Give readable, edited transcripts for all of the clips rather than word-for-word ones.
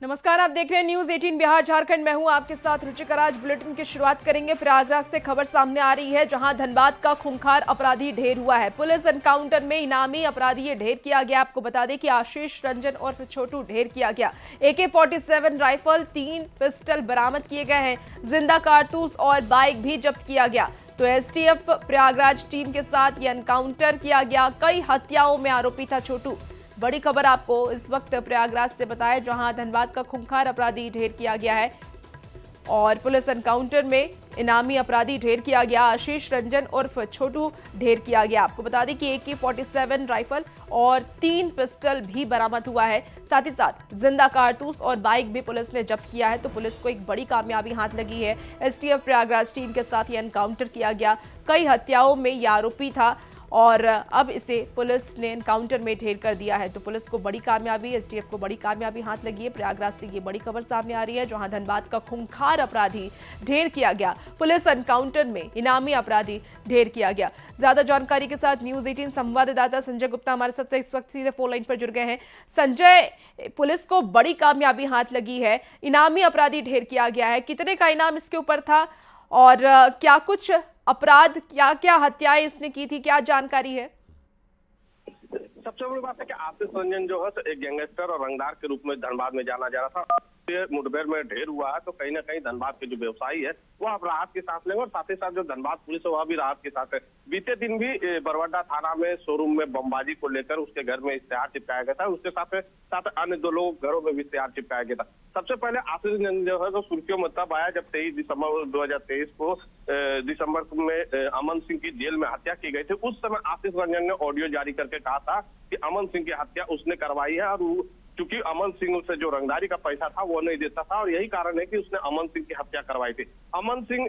नमस्कार, आप देख रहे हैं न्यूज 18 बिहार झारखंड। मैं हूं आपके साथ रुचिकर। आज बुलेटिन की शुरुआत करेंगे प्रयागराज से। खबर सामने आ रही है जहां धनबाद का खूंखार अपराधी ढेर हुआ है। पुलिस एनकाउंटर में इनामी अपराधी ढेर किया गया। आपको बता दें कि आशीष रंजन और छोटू ढेर किया गया। AK-47 राइफल, 3 पिस्टल बरामद किए गए हैं। जिंदा कारतूस और बाइक भी जब्त किया गया। तो STF प्रयागराज टीम के साथ ये एनकाउंटर किया गया। कई हत्याओं में आरोपी था छोटू। बड़ी खबर आपको इस वक्त प्रयागराज से बताएं जहां धनबाद का खूंखार अपराधी ढेर किया गया है और पुलिस एनकाउंटर में इनामी अपराधी ढेर किया गया। आशीष रंजन उर्फ छोटू ढेर किया गया। आपको बता दें कि AK-47 राइफल और 3 पिस्टल भी बरामद हुआ है। साथ ही साथ जिंदा कारतूस और बाइक भी पुलिस ने जब्त किया है। तो पुलिस को एक बड़ी कामयाबी हाथ लगी है। STF प्रयागराज टीम के साथ ये एनकाउंटर किया गया। कई हत्याओं में ये आरोपी था और अब इसे पुलिस ने एनकाउंटर में ढेर कर दिया है। तो पुलिस को बड़ी कामयाबी, STF को बड़ी कामयाबी हाथ लगी है। प्रयागराज से ये बड़ी खबर सामने आ रही है जहां धनबाद का खूंखार अपराधी ढेर किया गया। पुलिस एनकाउंटर में इनामी अपराधी ढेर किया गया। ज्यादा जानकारी के साथ न्यूज 18 संवाददाता संजय गुप्ता हमारे साथ इस वक्त सीधे फोन लाइन पर जुड़ गए हैं। संजय, पुलिस को बड़ी कामयाबी हाथ लगी है, इनामी अपराधी ढेर किया गया है। कितने का इनाम इसके ऊपर था और क्या कुछ अपराध, क्या क्या हत्याएं इसने की थी, क्या जानकारी है? सबसे बड़ी बात है कि आशीष रंजन जो है एक गैंगस्टर और रंगदार के रूप में धनबाद में जाना जा रहा था। ये मुठभेड़ में ढेर हुआ है तो कहीं ना कहीं धनबाद के जो व्यवसायी है वो अब राहत की सांस लेंगे और साथ ही साथ जो धनबाद पुलिस है वह भी राहत की सांस है। बीते दिन भी बरवाडा थाना में शोरूम में बमबाजी को लेकर उसके घर में इश्तेहार चिपकाया गया था। उसके साथ साथ अन्य 2 लोग घरों में भी इश्तेहार चिपकाया गया था। सबसे पहले आशीष रंजन जो है तो सुर्खियों में तब आया जब 23 दिसंबर 2023 को दिसंबर में अमन सिंह की जेल में हत्या की गई थी। उस समय आशीष रंजन ने ऑडियो जारी करके कहा था कि अमन सिंह की हत्या उसने करवाई है और क्योंकि अमन सिंह उसे जो रंगदारी का पैसा था वो नहीं देता था और यही कारण है कि उसने अमन सिंह की हत्या करवाई थी। अमन सिंह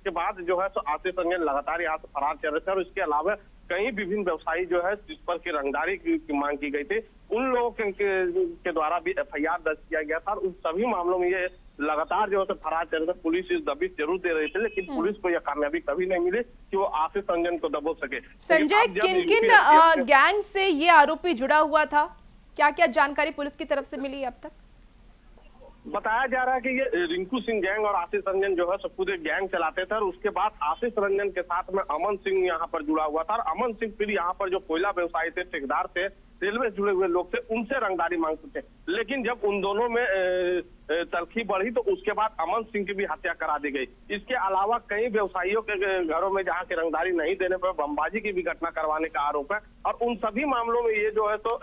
के बाद जो है तो आशीष रंजन लगातार यहाँ से फरार चल रहे थे और इसके अलावा कई विभिन्न व्यवसायी जो है जिस पर की रंगदारी की मांग की गई थी उन लोगों के द्वारा भी FIR दर्ज किया गया था और उन सभी मामलों में ये लगातार जो है फरार चल रहे थे। पुलिस इस दबिश जरूर दे रही थी लेकिन पुलिस को यह कामयाबी कभी नहीं मिली कि वो आशीष रंजन को दबोच सके। संजय, किन किन गैंग से ये आरोपी जुड़ा हुआ था, क्या क्या जानकारी पुलिस की तरफ से मिली अब तक? बताया जा रहा है कि ये रिंकू सिंह गैंग और आशीष रंजन जो है सब पूरे गैंग चलाते थे और उसके बाद आशीष रंजन के साथ में अमन सिंह यहाँ पर जुड़ा हुआ था और अमन सिंह फिर यहाँ पर जो कोयला व्यवसायी थे, ठेकेदार थे, रेलवे से जुड़े हुए लोग थे, उनसे रंगदारी मांगते थे। लेकिन जब उन दोनों में तलखी बढ़ी तो उसके बाद अमन सिंह की भी हत्या करा दी गई। इसके अलावा कई व्यवसायियों के घरों में जहां की रंगदारी नहीं देने पर बमबाजी की भी घटना करवाने का आरोप है और उन सभी मामलों में ये जो है तो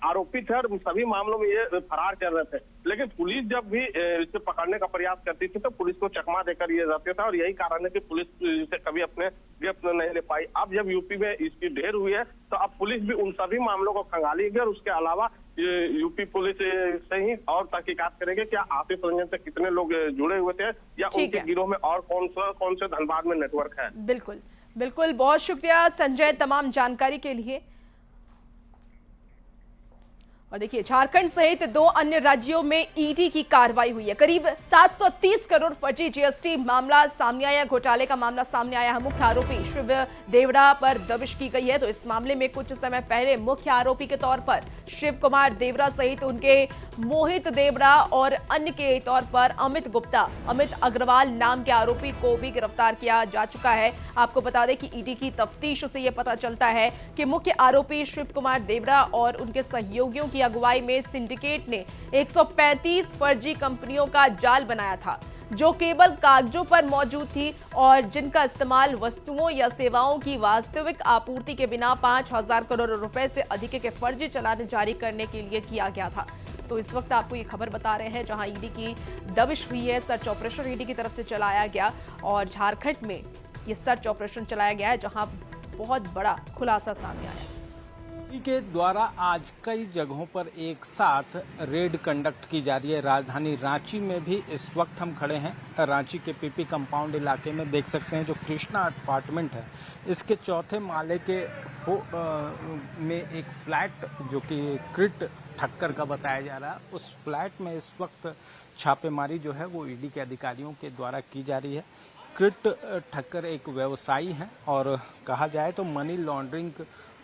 आरोपी थे और सभी मामलों में ये फरार चल रहे थे। लेकिन पुलिस जब भी इसे पकड़ने का प्रयास करती थी तो पुलिस को चकमा देकर ये रहते था और यही कारण है कि पुलिस इसे कभी अपने गिरफ्त में नहीं ले पाई। अब जब यूपी में इसकी ढेर हुई है तो अब पुलिस भी उन सभी मामलों को खंगालेगी और उसके अलावा यूपी पुलिस से ही और तहकीकात करेंगे क्या आशीष रंजन से कितने लोग जुड़े हुए थे या उनके गिरोह में और कौन से धनबाद में नेटवर्क है। बिल्कुल बिल्कुल, बहुत शुक्रिया संजय तमाम जानकारी के लिए। और देखिए, झारखंड सहित 2 अन्य राज्यों में ईडी की कार्रवाई हुई है। करीब 730 करोड़ फर्जी GST मामला सामने आया, घोटाले का मामला सामने आया है। मुख्य आरोपी शिव देवड़ा पर दबिश की गई है। तो इस मामले में कुछ समय पहले मुख्य आरोपी के तौर पर शिव कुमार देवड़ा सहित उनके मोहित देवड़ा और अन्य के तौर पर अमित अग्रवाल नाम के आरोपी को भी गिरफ्तार किया जा चुका है। आपको बता दें कि ईडी की तफ्तीश से यह पता चलता है कि मुख्य आरोपी शिव कुमार देवड़ा और उनके सहयोगियों की अगुवाई में सिंडिकेट ने 135 फर्जी कंपनियों का जाल बनाया था जो केवल कागजों पर मौजूद थी और जिनका इस्तेमाल वस्तुओं या सेवाओं की वास्तविक आपूर्ति के बिना 5,000 करोड़ रुपए से अधिक के फर्जी चालान जारी करने के लिए किया गया था। तो इस वक्त आपको ये खबर बता रहे हैं जहां ईडी की दबिश हुई है। सर्च ऑपरेशन ईडी की तरफ से चलाया गया और झारखंड में ये सर्च ऑपरेशन चलाया गया है जहां बहुत बड़ा खुलासा सामने आया। के द्वारा आज कई जगहों पर एक साथ रेड कंडक्ट की जा रही है। राजधानी रांची में भी इस वक्त हम खड़े हैं। रांची के PP कंपाउंड इलाके में देख सकते हैं जो कृष्णा अपार्टमेंट है, इसके 4थे माले के में एक फ्लैट जो कि क्रिट ठक्कर का बताया जा रहा है, उस फ्लैट में इस वक्त छापेमारी जो है वो ईडी के अधिकारियों के द्वारा की जा रही है। क्रिट ठक्कर एक व्यवसायी हैं और कहा जाए तो मनी लॉन्ड्रिंग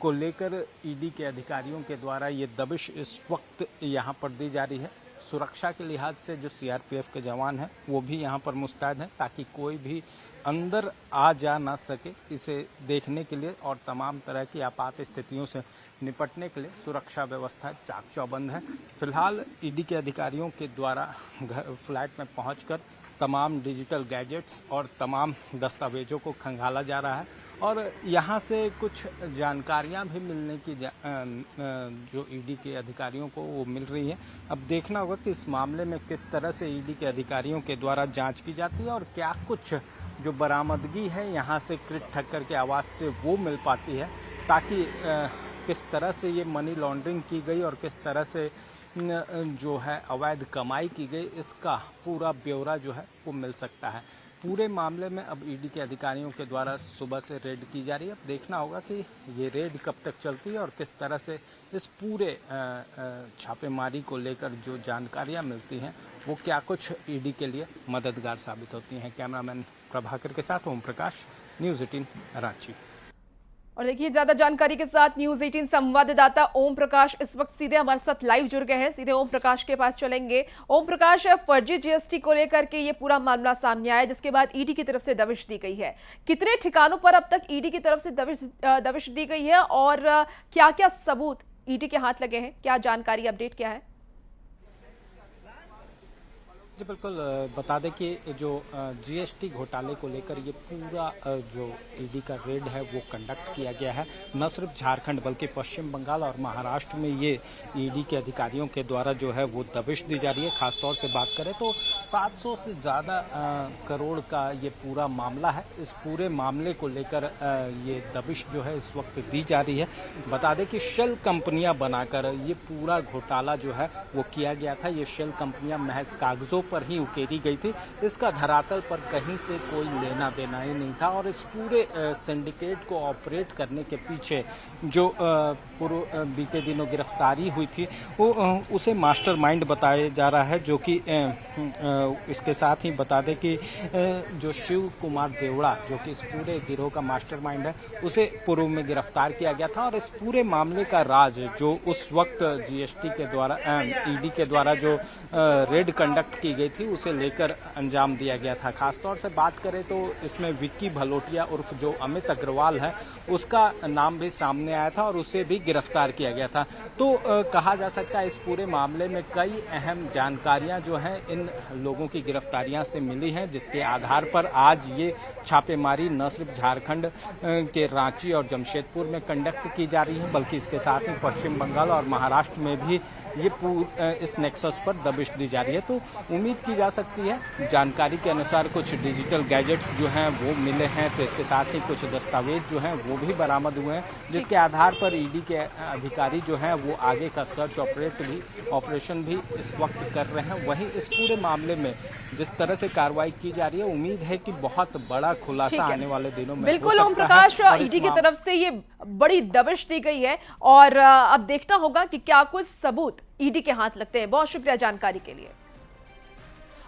को लेकर ईडी के अधिकारियों के द्वारा ये दबिश इस वक्त यहाँ पर दी जा रही है। सुरक्षा के लिहाज से जो सीआरपीएफ के जवान हैं वो भी यहाँ पर मुस्तैद हैं ताकि कोई भी अंदर आ जा ना सके, इसे देखने के लिए और तमाम तरह की आपात स्थितियों से निपटने के लिए सुरक्षा व्यवस्था चाक चौबंद है। फिलहाल ईडी के अधिकारियों के द्वारा फ्लैट में पहुंचकर तमाम डिजिटल गैजेट्स और तमाम दस्तावेजों को खंगाला जा रहा है और यहाँ से कुछ जानकारियाँ भी मिलने की जो ईडी के अधिकारियों को वो मिल रही है। अब देखना होगा कि इस मामले में किस तरह से ईडी के अधिकारियों के द्वारा जांच की जाती है और क्या कुछ जो बरामदगी है यहाँ से क्रिट ठक्कर के आवाज़ से वो मिल पाती है, ताकि किस तरह से ये मनी लॉन्ड्रिंग की गई और किस तरह से जो है अवैध कमाई की गई, इसका पूरा ब्यौरा जो है वो मिल सकता है। पूरे मामले में अब ईडी के अधिकारियों के द्वारा सुबह से रेड की जा रही है। अब देखना होगा कि ये रेड कब तक चलती है और किस तरह से इस पूरे छापेमारी को लेकर जो जानकारियां मिलती हैं वो क्या कुछ ईडी के लिए मददगार साबित होती हैं। कैमरामैन प्रभाकर के साथ ओम प्रकाश, न्यूज़ 18 रांची। और देखिए ज्यादा जानकारी के साथ न्यूज़ 18 संवाददाता ओम प्रकाश इस वक्त सीधे हमारे साथ लाइव जुड़ गए हैं। सीधे ओम प्रकाश के पास चलेंगे। ओम प्रकाश, फर्जी जीएसटी को लेकर के ये पूरा मामला सामने आया जिसके बाद ईडी की तरफ से दबिश दी गई है। कितने ठिकानों पर अब तक ईडी की तरफ से दबिश दी गई है और क्या क्या सबूत ईडी के हाथ लगे हैं, क्या जानकारी अपडेट क्या है? जी बिल्कुल, बता दें कि जो जीएसटी घोटाले को लेकर ये पूरा जो ईडी का रेड है वो कंडक्ट किया गया है। न सिर्फ झारखंड बल्कि पश्चिम बंगाल और महाराष्ट्र में ये ईडी के अधिकारियों के द्वारा जो है वो दबिश दी जा रही है। खासतौर से बात करें तो 700 से ज़्यादा करोड़ का ये पूरा मामला है। इस पूरे मामले को लेकर ये दबिश जो है इस वक्त दी जा रही है। बता दें कि शेल कंपनियां बनाकर ये पूरा घोटाला जो है वो किया गया था। ये शेल कंपनियां महज कागजों पर ही उकेरी गई थी, इसका धरातल पर कहीं से कोई लेना देना ही नहीं था और इस पूरे सिंडिकेट को ऑपरेट करने के पीछे जो बीते दिनों गिरफ्तारी हुई थी वो उसे मास्टरमाइंड बताया जा रहा है। जो कि इसके साथ ही बता दें कि जो शिव कुमार देवड़ा जो कि इस पूरे गिरोह का मास्टरमाइंड है उसे पूर्व में गिरफ्तार किया गया था और इस पूरे मामले का राज जो उस वक्त जीएसटी के द्वारा ईडी के द्वारा जो रेड कंडक्ट की गई थी उसे लेकर अंजाम दिया गया था। खासतौर से बात करें तो इसमें विक्की भलोटिया उर्फ जो अमित अग्रवाल है उसका नाम भी सामने आया था और उसे भी गिरफ्तार किया गया था। तो कहा जा सकता है इस पूरे मामले में कई अहम जानकारियां जो हैं इन लोगों की गिरफ्तारियां से मिली हैं, जिसके आधार पर आज ये छापेमारी न सिर्फ झारखंड के रांची और जमशेदपुर में कंडक्ट की जा रही है बल्कि इसके साथ ही पश्चिम बंगाल और महाराष्ट्र में भी ये इस नेक्सस पर दबिश दी जा रही है। तो उम्मीद की जा सकती है, जानकारी के अनुसार कुछ डिजिटल गैजेट्स जो हैं वो मिले हैं, तो इसके साथ ही कुछ दस्तावेज जो हैं वो भी बरामद हुए हैं, जिसके आधार पर ईडी के अधिकारी जो हैं वो आगे का सर्च ऑपरेशन भी इस वक्त कर रहे हैं। वहीं इस पूरे मामले में जिस तरह से कार्रवाई की जा रही है, उम्मीद है कि बहुत बड़ा खुलासा आने वाले दिनों में बिल्कुल ओम प्रकाश, ईडी की तरफ से ये बड़ी दबिश दी गई है और अब देखना होगा कि क्या कुछ सबूत ईडी के हाथ लगते हैं। बहुत शुक्रिया जानकारी के लिए।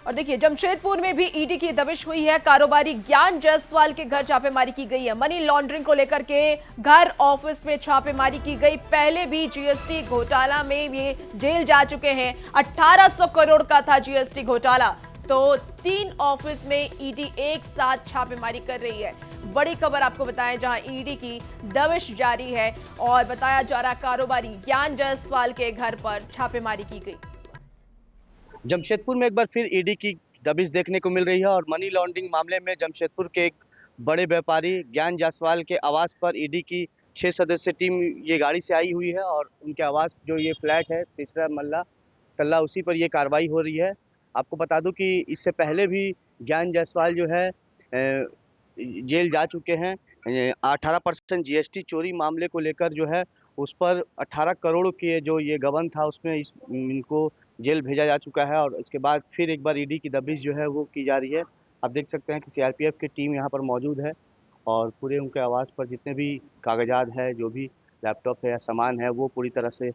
और देखिए जमशेदपुर में भी ईडी की दबिश हुई है। कारोबारी ज्ञान जायसवाल के घर छापेमारी की गई है। मनी लॉन्ड्रिंग को लेकर के घर ऑफिस में छापेमारी की गई। पहले भी जीएसटी घोटाला में ये जेल जा चुके हैं। 1800 करोड़ का था जीएसटी घोटाला, तो 3 ऑफिस में ईडी एक साथ छापेमारी कर रही है। बड़ी खबर आपको बताएं जहां ईडी की दबिश जारी है और बताया जा रहा कारोबारी ज्ञान जायसवाल के घर पर छापेमारी की गई। जमशेदपुर में एक बार फिर ईडी की दबिश देखने को मिल रही है और मनी लॉन्ड्रिंग मामले में जमशेदपुर के एक बड़े व्यापारी ज्ञान जायसवाल के आवास पर ईडी की 6 सदस्यीय टीम ये गाड़ी से आई हुई है और उनके आवास जो ये फ्लैट है 3रा तल्ला उसी पर ये कार्रवाई हो रही है। आपको बता दूं कि इससे पहले भी ज्ञान जायसवाल जो है जेल जा चुके हैं। 18% जीएसटी चोरी मामले को लेकर जो है उस पर 18 करोड़ के जो ये गबन था उसमें इनको जेल भेजा जा चुका है और इसके बाद फिर एक बार ईडी की दबिश जो है वो की जा रही है। आप देख सकते हैं कि सीआरपीएफ की टीम यहाँ पर मौजूद है और पूरे उनके आवास पर जितने भी कागजात है, जो भी लैपटॉप है या सामान है, वो पूरी तरह से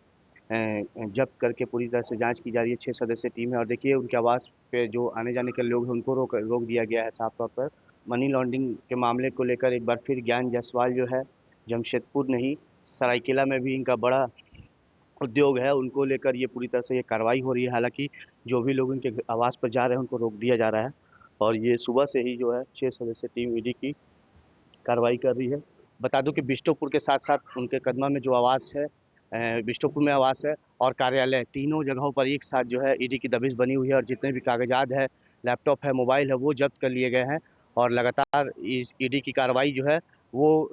जब्त करके पूरी तरह से जांच की जा रही है। 6 सदस्यीय टीम है और देखिए उनके आवास पे जो आने जाने के लोग हैं उनको रोक दिया गया है साफ तौर पर। मनी लॉन्ड्रिंग के मामले को लेकर एक बार फिर ज्ञान जायसवाल जो है जमशेदपुर नहीं सरायकेला में भी इनका बड़ा उद्योग है उनको लेकर ये पूरी तरह से ये कार्रवाई हो रही है। हालांकि जो भी लोग इनके आवास पर जा रहे हैं उनको रोक दिया जा रहा है और ये सुबह से ही जो है 6 सदस्यीय टीम ईडी की कार्रवाई कर रही है। बता दूं कि बिष्टुपुर के साथ साथ उनके कदमा में जो आवास है, बिष्टुपुर में आवास है और कार्यालय, तीनों जगहों पर एक साथ जो है ईडी की दबिश बनी हुई है और जितने भी कागजात है, लैपटॉप है, मोबाइल है, वो जब्त कर लिए गए हैं और लगातार इस ईडी की कार्रवाई जो है वो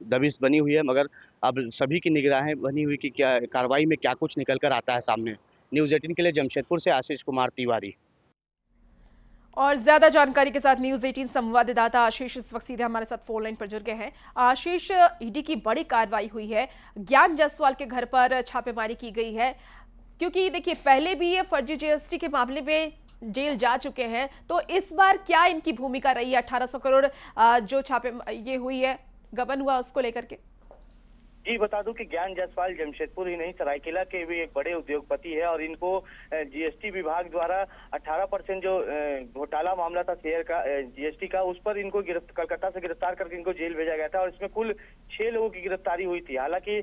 दबिश बनी हुई है। मगर अब सभी की निगराहें बनी हुई कि क्या कार्रवाई में क्या कुछ निकल कर आता है सामने। न्यूज़ 18 के लिए जमशेदपुर से आशीष कुमार तिवारी। और ज्यादा जानकारी के साथ न्यूज 18 संवाददाता आशीष इस वक्त सीधे हमारे साथ फोन लाइन पर जुड़ गए हैं। आशीष, ईडी की बड़ी कार्रवाई हुई है, ज्ञान जायसवाल के घर पर छापेमारी की गई है, क्योंकि देखिए पहले भी ये फर्जी जीएसटी के मामले में जेल जा चुके हैं, तो इस बार क्या इनकी भूमिका रही है? 1800 करोड़ जो छापे ये हुई है, गबन हुआ, उसको लेकर के। जी बता दूं कि ज्ञान जायसवाल जमशेदपुर ही नहीं सरायकेला के भी एक बड़े उद्योगपति है और इनको जीएसटी विभाग द्वारा 18% जो घोटाला मामला था शेयर का, जीएसटी का, उस पर इनको कलकत्ता से गिरफ्तार करके इनको जेल भेजा गया था और इसमें कुल 6 लोगों की गिरफ्तारी हुई थी। हालांकि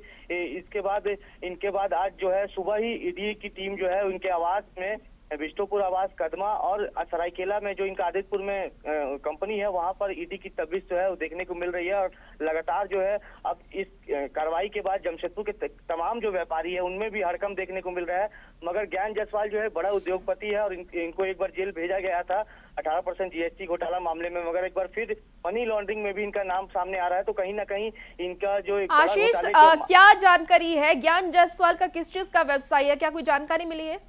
इनके बाद आज जो है सुबह ही ईडी की टीम जो है उनके आवास में, बिष्टुपुर आवास कदमा और सरायकेला में जो इनका आदितपुर में कंपनी है, वहां पर ईडी की तबिश जो है वो देखने को मिल रही है और लगातार जो है अब इस कार्रवाई के बाद जमशेदपुर के तमाम जो व्यापारी है उनमें भी हड़कंप देखने को मिल रहा है। मगर ज्ञान जायसवाल जो है बड़ा उद्योगपति है और इनको एक बार जेल भेजा गया था 18% जीएसटी घोटाला मामले में, मगर एक बार फिर मनी लॉन्ड्रिंग में भी इनका नाम सामने आ रहा है। तो कहीं ना कहीं इनका जो एक आशीष, क्या जानकारी है? ज्ञान जायसवाल का किस चीज का व्यवसाय है, क्या कोई जानकारी मिली है?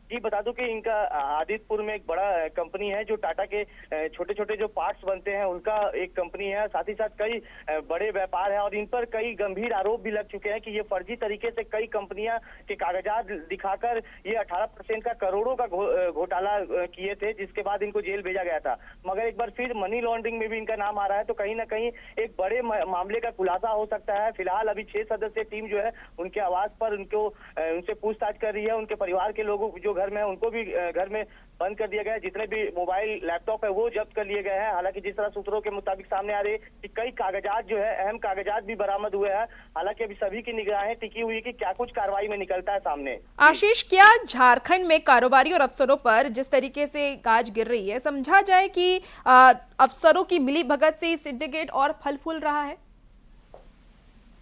जी बता दूं कि इनका आदितपुर में एक बड़ा कंपनी है जो टाटा के छोटे छोटे जो पार्ट्स बनते हैं उनका एक कंपनी है। साथ ही साथ कई बड़े व्यापार है और इन पर कई गंभीर आरोप भी लग चुके हैं कि ये फर्जी तरीके से कई कंपनियां के कागजात दिखाकर ये 18% का करोड़ों का घोटाला किए थे, जिसके बाद इनको जेल भेजा गया था। मगर एक बार फिर मनी लॉन्ड्रिंग में भी इनका नाम आ रहा है, तो कहीं ना कहीं एक बड़े मामले का खुलासा हो सकता है। फिलहाल अभी 6 सदस्यीय टीम जो है उनके आवास पर उनसे पूछताछ कर रही है। उनके परिवार के लोगों जो घर में है उनको भी घर में बंद कर दिया गया है। जितने भी मोबाइल लैपटॉप है वो जब्त कर लिए गए हैं। हालांकि जिस तरह सूत्रों के मुताबिक सामने आ रहे हैं कि कई कागजात जो है, अहम कागजात भी बरामद हुए हैं। हालांकि अभी सभी की निगाहें टिकी हुई है कि क्या कुछ कार्रवाई में निकलता है सामने। आशीष, क्या झारखंड में कारोबारी और अफसरों पर जिस तरीके से गाज गिर रही है, समझा जाए कि अफसरों की मिली भगत से सिंडिकेट और फल फूल रहा है?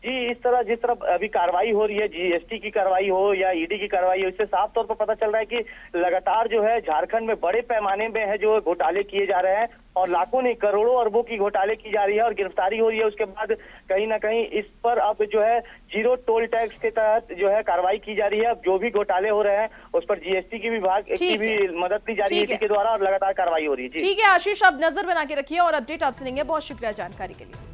जी, इस तरह जिस तरह अभी कार्रवाई हो रही है, जीएसटी की कार्रवाई हो या ईडी की कार्रवाई हो, इससे साफ तौर पर पता चल रहा है कि लगातार जो है झारखंड में बड़े पैमाने में है जो घोटाले किए जा रहे हैं और लाखों नहीं करोड़ों अरबों की घोटाले की जा रही है और गिरफ्तारी हो रही है। उसके बाद कहीं ना कहीं इस पर अब जो है जीरो टोल टैक्स के तहत जो है कार्रवाई की जा रही है। अब जो भी घोटाले हो रहे हैं उस पर जीएसटी की विभाग की भी मदद ली जा रही है के द्वारा और लगातार कार्रवाई हो रही है। ठीक है आशीष, आप नजर बना के रखिए और अपडेट आपसे लेंगे। बहुत शुक्रिया जानकारी के लिए।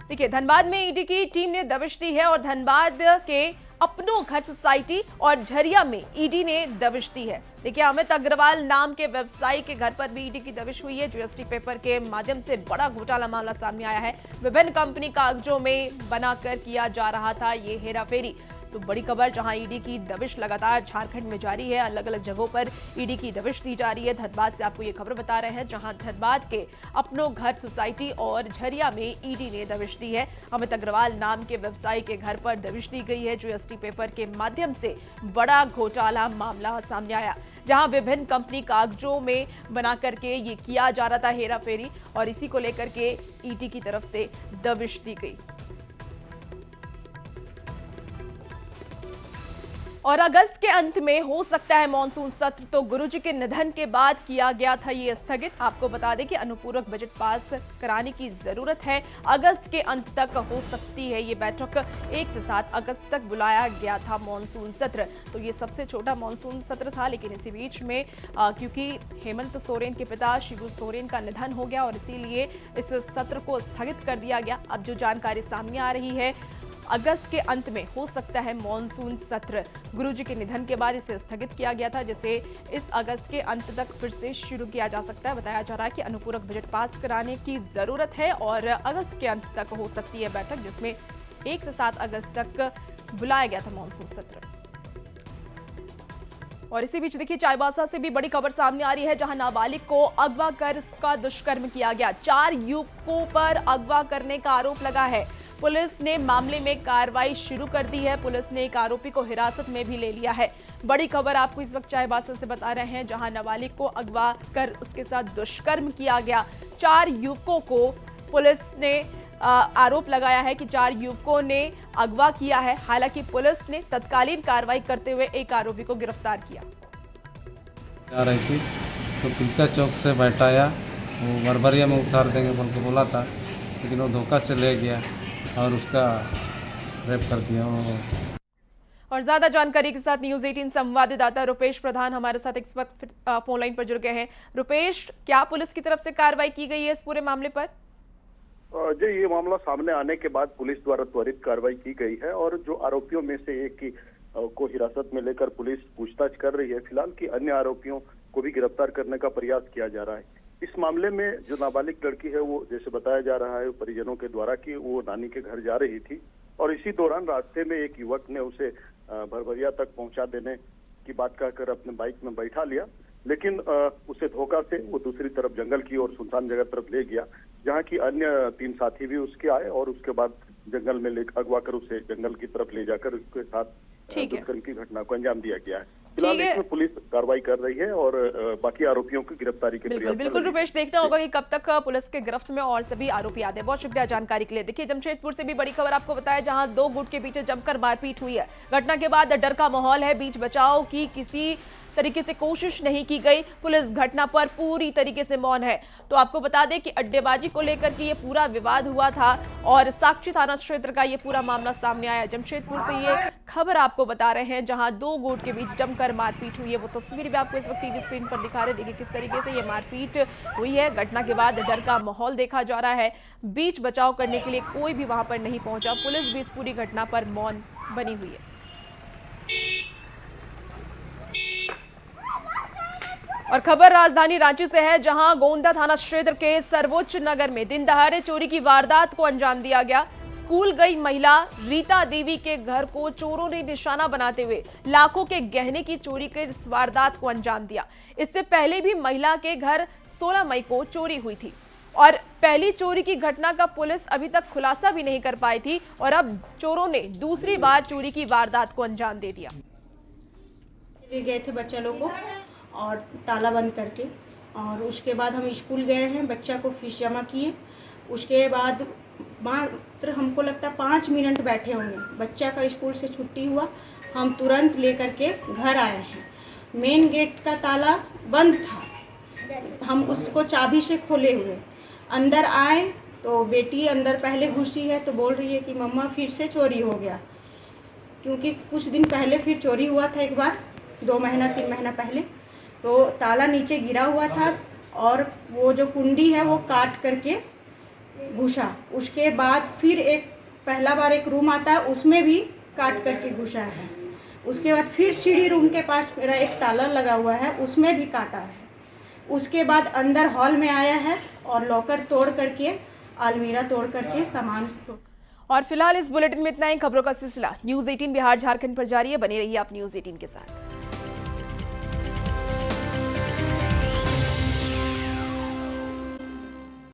देखिए, धनबाद में ईडी की टीम ने दबिश दी है और धनबाद के अपनों घर सोसाइटी और झरिया में ईडी ने दबिश दी है। देखिए, अमित अग्रवाल नाम के व्यवसायी के घर पर भी ईडी की दबिश हुई है। जीएसटी पेपर के माध्यम से बड़ा घोटाला मामला सामने आया है। विभिन्न कंपनी कागजों में बनाकर किया जा रहा था ये हेराफेरी। तो बड़ी खबर, जहां ईडी की दबिश लगातार झारखंड में जारी है, अलग अलग जगहों पर ईडी की दबिश दी जा रही है। धनबाद से आपको ये खबर बता रहे हैं, जहां धनबाद के अपनों घर सोसाइटी और झरिया में ईडी ने दबिश दी है। अमित अग्रवाल नाम के व्यवसायी के घर पर दबिश दी गई है। जीएसटी पेपर के माध्यम से बड़ा घोटाला मामला सामने आया, जहां विभिन्न कंपनी कागजों में बना करके ये किया जा रहा था हेरा फेरी, और इसी को लेकर के ईडी की तरफ से दबिश दी गई। और अगस्त के अंत में हो सकता है मानसून सत्र, तो गुरुजी के निधन के बाद किया गया था ये स्थगित। आपको बता दें कि अनुपूरक बजट पास कराने की जरूरत है। अगस्त के अंत तक हो सकती है ये बैठक। 1 से 7 अगस्त तक बुलाया गया था मानसून सत्र। तो ये सबसे छोटा मानसून सत्र था, लेकिन इसी बीच में क्योंकि हेमंत सोरेन के पिता शिबू सोरेन का निधन हो गया और इसीलिए इस सत्र को स्थगित कर दिया गया। अब जो जानकारी सामने आ रही है, अगस्त के अंत में हो सकता है मानसून सत्र। गुरुजी के निधन के बाद इसे स्थगित किया गया था, जिसे इस अगस्त के अंत तक फिर से शुरू किया जा सकता है। बताया जा रहा है कि अनुपूरक बजट पास कराने की जरूरत है और अगस्त के अंत तक हो सकती है बैठक, जिसमें 1 से 7 अगस्त तक बुलाया गया था मानसून सत्र। और इसी बीच देखिए, चाईबासा से भी बड़ी खबर सामने आ रही है, जहां नाबालिग को अगवा कर उसका दुष्कर्म किया गया। 4 युवकों पर अगवा करने का आरोप लगा है। पुलिस ने मामले में कार्रवाई शुरू कर दी है। पुलिस ने एक आरोपी को हिरासत में भी ले लिया है। बड़ी खबर आपको इस वक्त चाईबासा से बता रहे हैं, जहां नाबालिग को अगवा कर उसके साथ दुष्कर्म किया गया। 4 युवकों को पुलिस ने आरोप लगाया है कि 4 युवकों ने अगवा किया है। हालांकि पुलिस ने तत्कालीन कार्रवाई करते हुए एक आरोपी को गिरफ्तार किया। आ रही थी तो पीका चौक से बैठाया, वो बरबरिया में उतार देंगे बोल के बोला था, लेकिन वो धोखा से ले गया और उसका रेप कर दिया। और ज्यादा जानकारी के साथ न्यूज 18 संवाददाता रुपेश प्रधान हमारे साथ इस वक्त फोन लाइन पर जुड़ गए हैं। रुपेश, क्या पुलिस की तरफ से कार्रवाई की गई है इस पूरे मामले पर? जी, ये मामला सामने आने के बाद पुलिस द्वारा त्वरित कार्रवाई की गई है और जो आरोपियों में से एक की को हिरासत में लेकर पुलिस पूछताछ कर रही है। फिलहाल की अन्य आरोपियों को भी गिरफ्तार करने का प्रयास किया जा रहा है। इस मामले में जो नाबालिग लड़की है, वो जैसे बताया जा रहा है परिजनों के द्वारा कि वो नानी के घर जा रही थी और इसी दौरान रास्ते में एक युवक ने उसे भरभरिया तक पहुंचा देने की बात कहकर अपने बाइक में बैठा लिया, लेकिन उसे धोखा से वो दूसरी तरफ जंगल की और सुनसान जगह तरफ ले गया, जहां की अन्य 3 साथी भी उसके आए और उसके बाद जंगल में अगवा कर उसे जंगल की तरफ ले जाकर उसके साथ दुष्कर्म की घटना को अंजाम दिया गया है। फिलहाल इसमें पुलिस कार्रवाई कर रही है और बाकी आरोपियों की गिरफ्तारी के प्रयास। बिल्कुल रुपेश, देखना होगा कि कब तक पुलिस के गिरफ्त में और सभी आरोपी आते हैं। बहुत शुक्रिया जानकारी के लिए। देखिए, जमशेदपुर से भी बड़ी खबर आपको बताया, जहां 2 गुट के पीछे जमकर मारपीट हुई है। घटना के बाद डर का माहौल है। बीच बचाव की किसी तरीके से कोशिश नहीं की गई। पुलिस घटना पर पूरी तरीके से मौन है। तो आपको बता दें कि अड्डेबाजी को लेकर के ये पूरा विवाद हुआ था और साक्षी थाना क्षेत्र का ये पूरा मामला सामने आया। जमशेदपुर से ये खबर आपको बता रहे हैं, जहां 2 गुट के बीच जमकर मारपीट हुई है। वो तस्वीर भी आपको इस वक्त टीवी स्क्रीन पर दिखा रहे। देखिए किस तरीके से ये मारपीट हुई है। घटना के बाद डर का माहौल देखा जा रहा है। बीच बचाव करने के लिए कोई भी वहां पर नहीं पहुंचा। पुलिस भी इस पूरी घटना पर मौन बनी हुई है। और खबर राजधानी रांची से है, जहां गोंदा थाना क्षेत्र के सर्वोच्च नगर में दिन दहाड़े चोरी की वारदात को अंजाम दिया गया। स्कूल गई महिला रीता देवी के घर को चोरों ने निशाना बनाते हुए लाखों के गहने की चोरी के इस वारदात को अंजाम दिया। इससे पहले भी महिला के घर 16 मई को चोरी हुई थी और पहली चोरी की घटना का पुलिस अभी तक खुलासा भी नहीं कर पाई थी और अब चोरों ने दूसरी बार चोरी की वारदात को अंजाम दे दिया। गए थे बच्चा लोग को और ताला बंद करके, और उसके बाद हम स्कूल गए हैं, बच्चा को फीस जमा किए। उसके बाद मात्र हमको लगता है 5 मिनट बैठे होंगे, बच्चा का स्कूल से छुट्टी हुआ, हम तुरंत लेकर के घर आए हैं। मेन गेट का ताला बंद था, हम उसको चाबी से खोले हुए अंदर आए तो बेटी अंदर पहले घुसी है तो बोल रही है कि मम्मा फिर से चोरी हो गया, क्योंकि कुछ दिन पहले फिर चोरी हुआ था एक बार, 2 महीना 3 महीना पहले। तो ताला नीचे गिरा हुआ था और वो जो कुंडी है वो काट करके घुसा। उसके बाद फिर एक पहला बार एक रूम आता है, उसमें भी काट करके घुसा है। उसके बाद फिर सीढ़ी रूम के पास मेरा एक ताला लगा हुआ है, उसमें भी काटा है। उसके बाद अंदर हॉल में आया है और लॉकर तोड़ करके, अलमीरा तोड़ करके सामान तोड़। और फिलहाल इस बुलेटिन में इतना ही। खबरों का सिलसिला न्यूज 18 बिहार झारखंड पर जारी है। बने रहिए आप न्यूज 18 के साथ।